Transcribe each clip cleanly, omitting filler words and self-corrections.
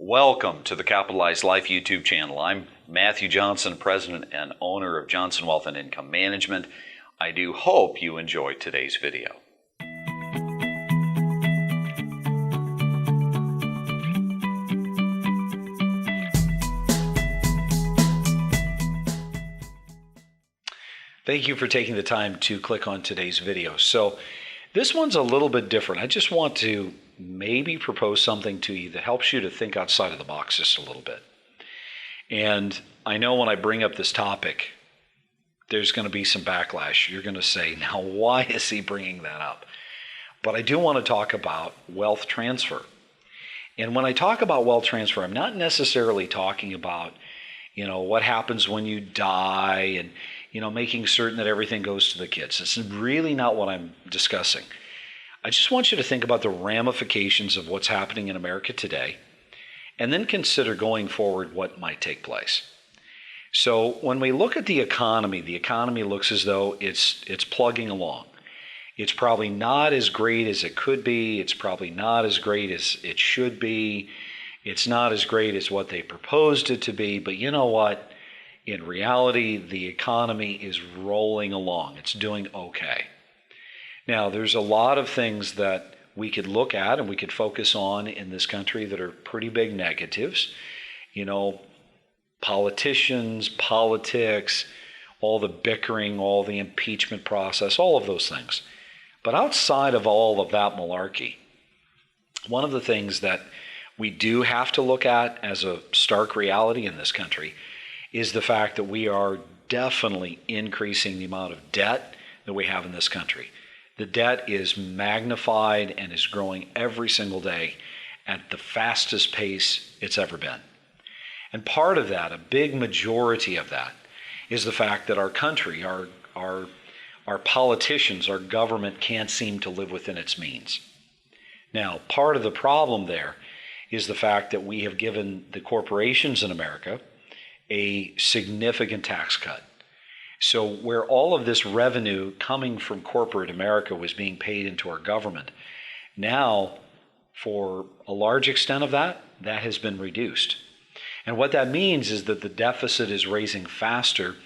Welcome to the Capitalized Life YouTube channel. I'm Matthew Johnson, President and owner of Johnson Wealth and Income Management. I do hope you enjoy today's video. Thank you for taking the time to click on today's video. So this one's a little bit different. I just want to maybe propose something to you that helps you to think outside of the box just a little bit. And I know when I bring up this topic, there's going to be some backlash. You're going to say, now why is he bringing that up? But I do want to talk about wealth transfer. And when I talk about wealth transfer, I'm not necessarily talking about, what happens when you die and, making certain that everything goes to the kids. It's really not what I'm discussing. I just want you to think about the ramifications of what's happening in America today, and then consider going forward what might take place. So when we look at the economy looks as though it's plugging along. It's probably not as great as it could be. It's probably not as great as it should be. It's not as great as what they proposed it to be. But you know what? In reality, the economy is rolling along. It's doing okay. Now, there's a lot of things that we could look at and we could focus on in this country that are pretty big negatives. Politicians, politics, all the bickering, all the impeachment process, all of those things. But outside of all of that malarkey, one of the things that we do have to look at as a stark reality in this country is the fact that we are definitely increasing the amount of debt that we have in this country. The debt is magnified and is growing every single day at the fastest pace it's ever been. And part of that, a big majority of that, is the fact that our country, our politicians, our government can't seem to live within its means. Now, part of the problem there is the fact that we have given the corporations in America a significant tax cut. So where all of this revenue coming from corporate America was being paid into our government, now for a large extent of that has been reduced. And what that means is that the deficit is raising faster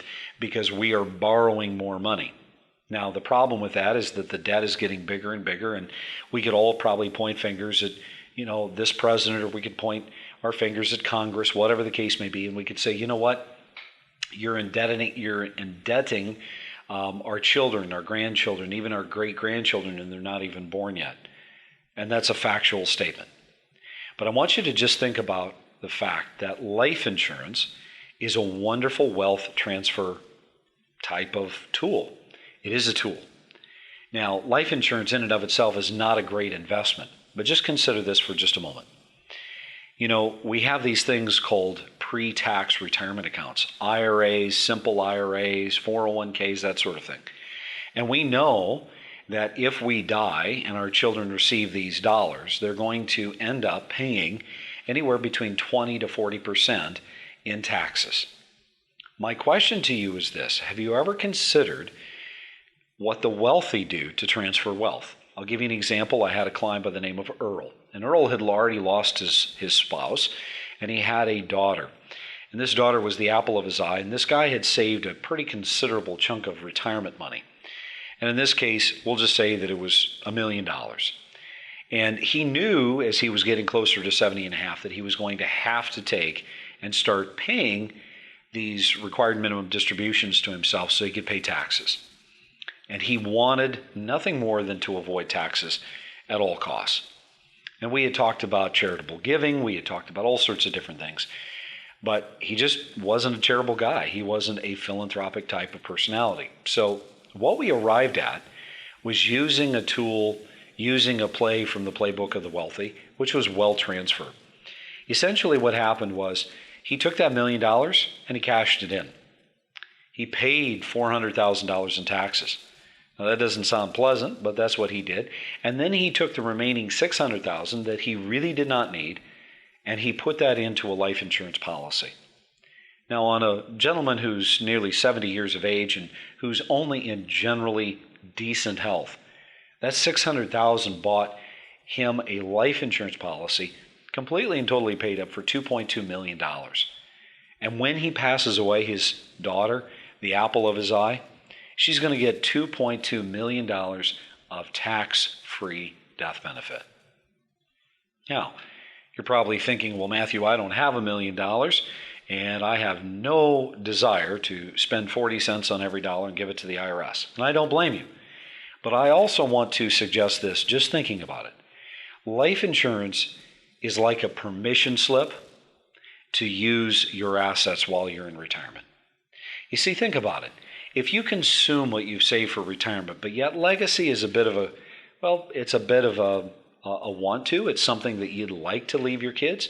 because we are borrowing more money. Now, the problem with that is that the debt is getting bigger and bigger, and we could all probably point fingers at, this president, or we could point our fingers at Congress, whatever the case may be, and we could say, you know what? You're indebting our children, our grandchildren, even our great-grandchildren, and they're not even born yet. And that's a factual statement. But I want you to just think about the fact that life insurance is a wonderful wealth transfer type of tool. It is a tool. Now, life insurance in and of itself is not a great investment, but just consider this for just a moment. We have these things called pre-tax retirement accounts, IRAs, simple IRAs, 401ks, that sort of thing. And we know that if we die and our children receive these dollars, they're going to end up paying anywhere between 20 to 40% in taxes. My question to you is this: have you ever considered what the wealthy do to transfer wealth? I'll give you an example. I had a client by the name of Earl. And Earl had already lost his spouse, and he had a daughter. And this daughter was the apple of his eye, and this guy had saved a pretty considerable chunk of retirement money. And in this case, we'll just say that it was $1 million. And he knew as he was getting closer to 70 and a half that he was going to have to take and start paying these required minimum distributions to himself so he could pay taxes. And he wanted nothing more than to avoid taxes at all costs. And we had talked about charitable giving. We had talked about all sorts of different things. But he just wasn't a charitable guy. He wasn't a philanthropic type of personality. So what we arrived at was using a tool, using a play from the playbook of the wealthy, which was wealth transfer. Essentially what happened was he took that $1 million and he cashed it in. He paid $400,000 in taxes. Now that doesn't sound pleasant, but that's what he did. And then he took the remaining $600,000 that he really did not need, and he put that into a life insurance policy. Now, on a gentleman who's nearly 70 years of age and who's only in generally decent health, that $600,000 bought him a life insurance policy completely and totally paid up for $2.2 million. And when he passes away, his daughter, the apple of his eye, she's going to get $2.2 million of tax-free death benefit. Now, you're probably thinking, well, Matthew, I don't have $1 million, and I have no desire to spend 40 cents on every dollar and give it to the IRS. And I don't blame you. But I also want to suggest this, just thinking about it. Life insurance is like a permission slip to use your assets while you're in retirement. You see, think about it. If you consume what you've saved for retirement, but yet legacy is a bit of a want to. It's something that you'd like to leave your kids.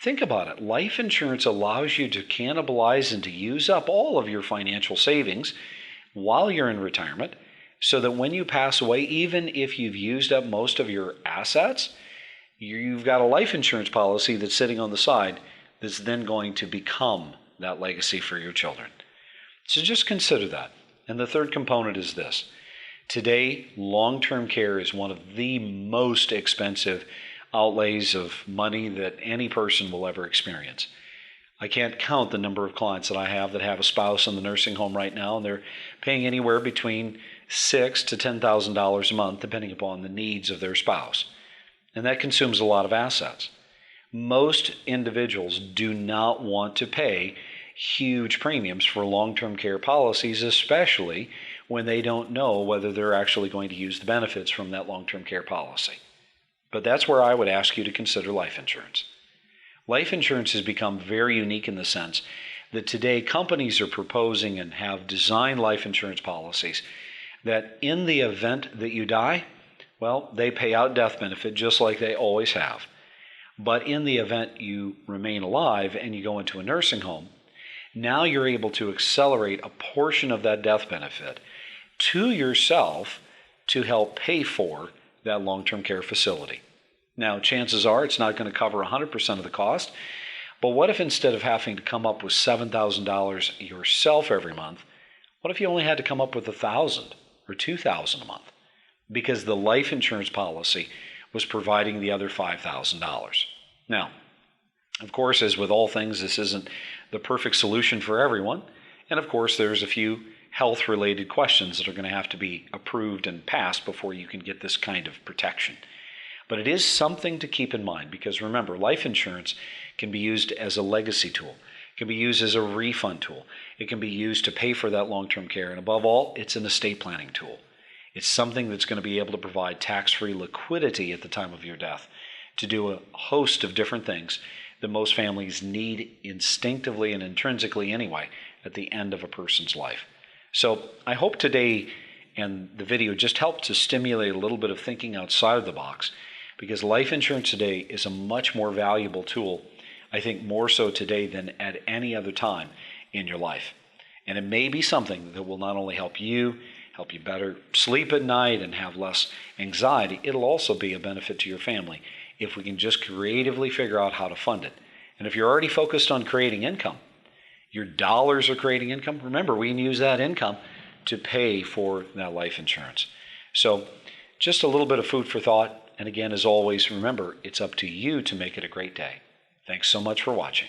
Think about it. Life insurance allows you to cannibalize and to use up all of your financial savings while you're in retirement, so that when you pass away, even if you've used up most of your assets, you've got a life insurance policy that's sitting on the side that's then going to become that legacy for your children. So just consider that. And the third component is this. Today, long-term care is one of the most expensive outlays of money that any person will ever experience. I can't count the number of clients that I have a spouse in the nursing home right now, and they're paying anywhere between $6,000 to $10,000 a month, depending upon the needs of their spouse. And that consumes a lot of assets. Most individuals do not want to pay huge premiums for long-term care policies, especially when they don't know whether they're actually going to use the benefits from that long-term care policy. But that's where I would ask you to consider life insurance. Life insurance has become very unique in the sense that today companies are proposing and have designed life insurance policies that in the event that you die, well, they pay out death benefit just like they always have. But in the event you remain alive and you go into a nursing home, now you're able to accelerate a portion of that death benefit to yourself to help pay for that long-term care facility. Now, chances are it's not going to cover 100% of the cost, but what if instead of having to come up with $7,000 yourself every month, what if you only had to come up with $1,000 or $2,000 a month? Because the life insurance policy was providing the other $5,000. Now, of course, as with all things, this isn't the perfect solution for everyone. And of course, there's a few health-related questions that are going to have to be approved and passed before you can get this kind of protection. But it is something to keep in mind, because remember, life insurance can be used as a legacy tool. It can be used as a refund tool. It can be used to pay for that long-term care. And above all, it's an estate planning tool. It's something that's going to be able to provide tax-free liquidity at the time of your death to do a host of different things that most families need instinctively and intrinsically anyway at the end of a person's life. So I hope today and the video just helped to stimulate a little bit of thinking outside of the box, because life insurance today is a much more valuable tool, I think more so today than at any other time in your life. And it may be something that will not only help you better sleep at night and have less anxiety, it'll also be a benefit to your family if we can just creatively figure out how to fund it. And if you're already focused on creating income, your dollars are creating income, remember, we can use that income to pay for that life insurance. So just a little bit of food for thought. And again, as always, remember, it's up to you to make it a great day. Thanks so much for watching.